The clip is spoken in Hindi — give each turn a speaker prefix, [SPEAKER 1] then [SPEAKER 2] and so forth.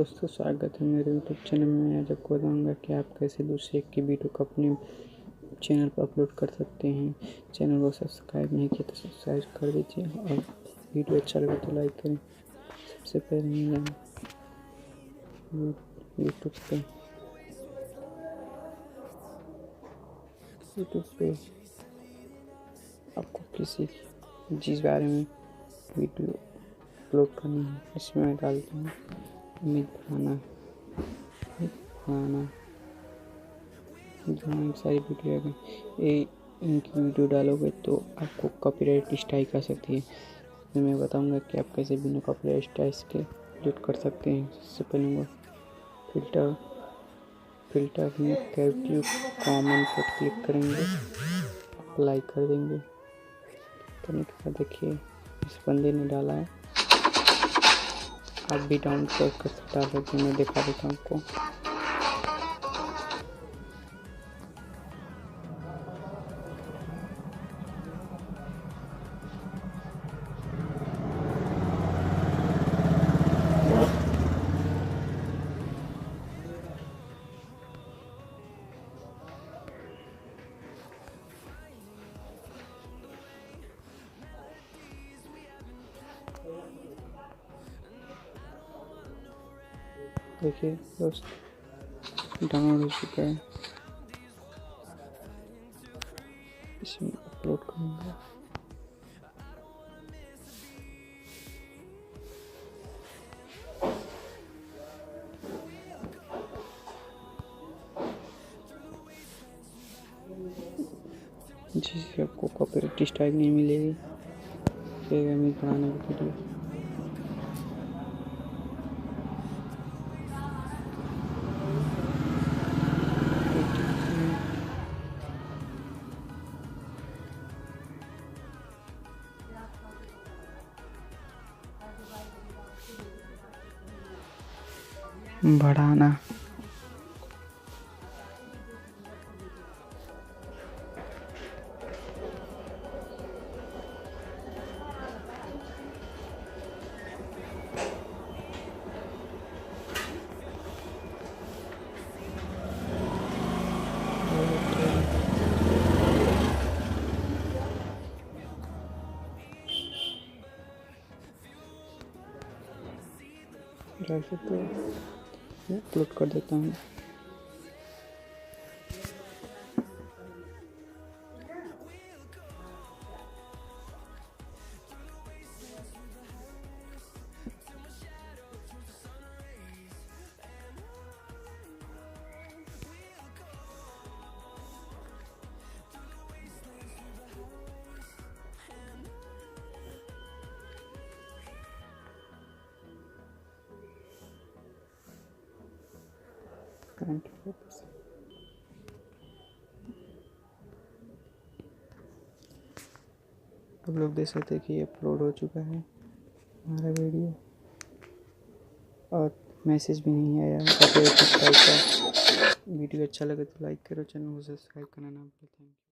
[SPEAKER 1] दोस्तों, स्वागत है मेरे यूट्यूब चैनल में। आज आपको बताऊंगा कि आप कैसे दूसरे की वीडियो को अपने चैनल पर अपलोड कर सकते हैं। चैनल को सब्सक्राइब नहीं किया तो सब्सक्राइब कर दीजिए और वीडियो अच्छा लगे तो लाइक करें। सबसे पहले यूट्यूब पे आपको किसी जिस बारे में वीडियो अपलोड करनी है इसमें मैं डालता हूँ उम्मीद बनाना जहाँ सारी वीडियो इनकी वीडियो डालोगे तो आपको कॉपीराइट स्ट्राइक आ सकती है। तो मैं बताऊंगा कि आप कैसे बिना कॉपीराइट स्ट्राइक के अपलोड कर सकते हैं। सबसे पहले वो फिल्टर में क्रिएटिव कॉमन पर क्लिक करेंगे, अप्लाई कर देंगे। करने के बाद देखिए इस बंदे ने डाला है, आप भी डाउनलोड कर डाल सकते हैं। मैं दिखा देता हूँ आपको। देखिए दोस्त, डाउनलोड हो चुका है। इसमें अपलोड करूँगा। जिससे आपको कॉपीराइट स्ट्राइक नहीं मिलेगी। फिर हमें बनाना वीडियो बढ़ाना। जैसे तो अपलोड कर देता हूँ। आप लोग देख सकते हैं कि अपलोड हो चुका है हमारा वीडियो और मैसेज भी नहीं आया। वीडियो अच्छा लगे तो लाइक करो, चैनल को सब्सक्राइब करना ना भूलें। Thank you.